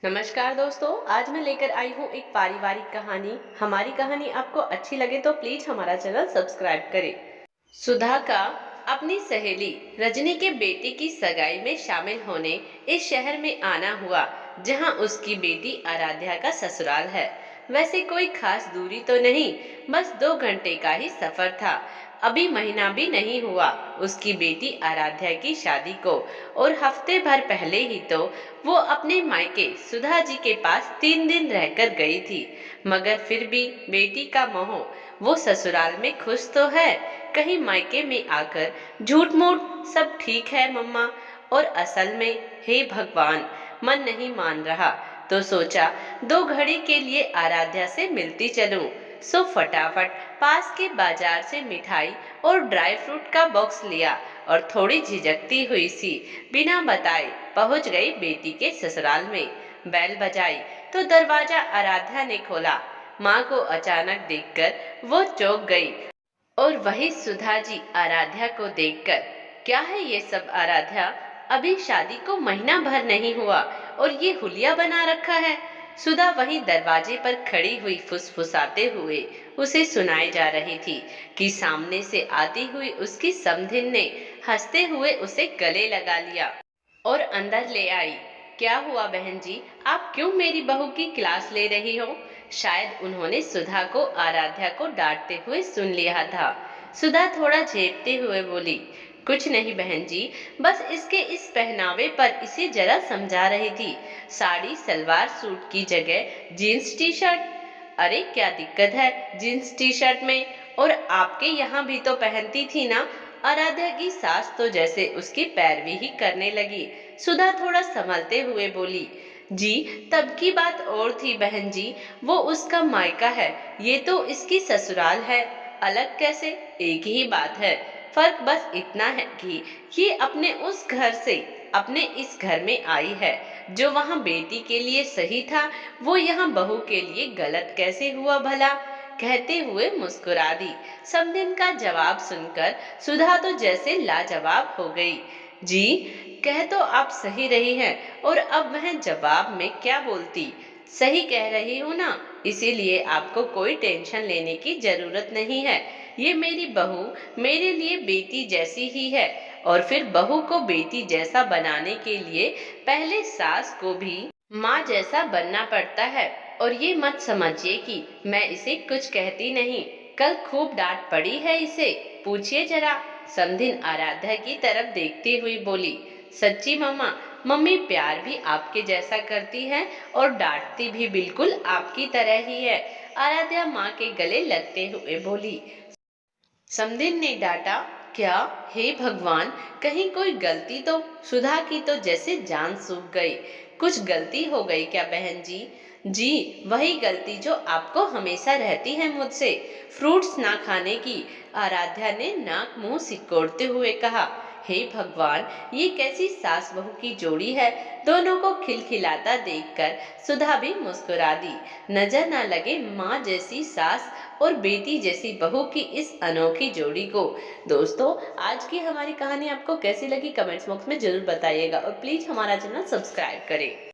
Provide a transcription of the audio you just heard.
नमस्कार दोस्तों, आज मैं लेकर आई हूँ एक पारिवारिक कहानी। हमारी कहानी आपको अच्छी लगे तो प्लीज हमारा चैनल सब्सक्राइब करें। सुधा का अपनी सहेली रजनी के बेटे की सगाई में शामिल होने इस शहर में आना हुआ, जहां उसकी बेटी आराध्या का ससुराल है। वैसे कोई खास दूरी तो नहीं, बस 2 घंटे का ही सफर था। अभी महीना भी नहीं हुआ उसकी बेटी आराध्या की शादी को, और हफ्ते भर पहले ही तो वो अपने मायके सुधा जी के पास 3 दिन रहकर गई थी। मगर फिर भी बेटी का मोह, वो ससुराल में खुश तो है, कहीं मायके में आकर झूठ मूठ सब ठीक है मम्मा, और असल में हे भगवान, मन नहीं मान रहा। तो सोचा 2 घड़ी के लिए आराध्या से मिलती चलूं। सो फटाफट पास के बाजार से मिठाई और ड्राई फ्रूट का बॉक्स लिया, और थोड़ी झिझकती हुई सी बिना बताए पहुंच गई बेटी के ससुराल में। बैल बजाई तो दरवाजा आराध्या ने खोला। माँ को अचानक देखकर वो चौंक गई, और वही सुधा जी आराध्या को देखकर, क्या है ये सब आराध्या, अभी शादी को महीना भर नहीं हुआ और ये हुलिया बना रखा है। सुधा वहीं दरवाजे पर खड़ी हुई फुसफुसाते हुए उसे सुनाई जा रही थी कि सामने से आती हुई उसकी समधिन ने हंसते हुए उसे गले लगा लिया और अंदर ले आई। क्या हुआ बहन जी, आप क्यों मेरी बहू की क्लास ले रही हो? शायद उन्होंने सुधा को आराध्या को डांटते हुए सुन लिया था। सुधा थोड़ा झेपते हुए बोली, कुछ नहीं बहन जी, बस इसके इस पहनावे पर इसे जरा समझा रही थी। साड़ी सलवार सूट की जगह जीन्स टी शर्ट। अरे क्या दिक्कत है जीन्स टी शर्ट में? और आपके यहाँ भी तो पहनती थी ना? आराध्या की सास तो जैसे उसकी पैरवी ही करने लगी। सुधा थोड़ा संभलते हुए बोली, जी तब की बात और थी बहन जी, वो उसका मायका है, ये तो इसकी ससुराल है। अलग कैसे? एक ही बात है। फर्क बस इतना है कि ये अपने उस घर से अपने इस घर में आई है। जो वहां बेटी के लिए सही था, वो यहाँ बहू के लिए गलत कैसे हुआ भला? कहते हुए मुस्कुरा दी। समधिन का जवाब सुनकर सुधा तो जैसे लाजवाब हो गई। जी, कह तो आप सही रही हैं, और अब वह जवाब में क्या बोलती। सही कह रही हूँ ना, इसीलिए आपको कोई टेंशन लेने की जरूरत नहीं है। ये मेरी बहू मेरे लिए बेटी जैसी ही है, और फिर बहू को बेटी जैसा बनाने के लिए पहले सास को भी माँ जैसा बनना पड़ता है। और ये मत समझिए कि मैं इसे कुछ कहती नहीं, कल खूब डांट पड़ी है इसे, पूछिए जरा। समधिन आराध्या की तरफ देखती हुई बोली, सच्ची मम्मा, मम्मी प्यार भी आपके जैसा करती है और डांटती भी बिल्कुल आपकी तरह ही है। आराध्या माँ के गले लगते हुए बोली। समधिन ने डांटा, क्या? हे भगवान, कहीं कोई गलती तो? सुधा की तो जैसे जान सूख गई। कुछ गलती हो गई क्या बहन जी? जी, वही गलती जो आपको हमेशा रहती है मुझसे, फ्रूट्स ना खाने की। आराध्या ने नाक मुंह सिकोड़ते हुए कहा। हे भगवान, ये कैसी सास बहू की जोड़ी है? दोनों को खिलखिलाता देखकर सुधा भी मुस्कुरा दी। नजर ना लगे माँ जैसी सास और बेटी जैसी बहू की इस अनोखी जोड़ी को। दोस्तों, आज की हमारी कहानी आपको कैसी लगी कमेंट्स बॉक्स में जरूर बताइएगा, और प्लीज हमारा चैनल सब्सक्राइब करें।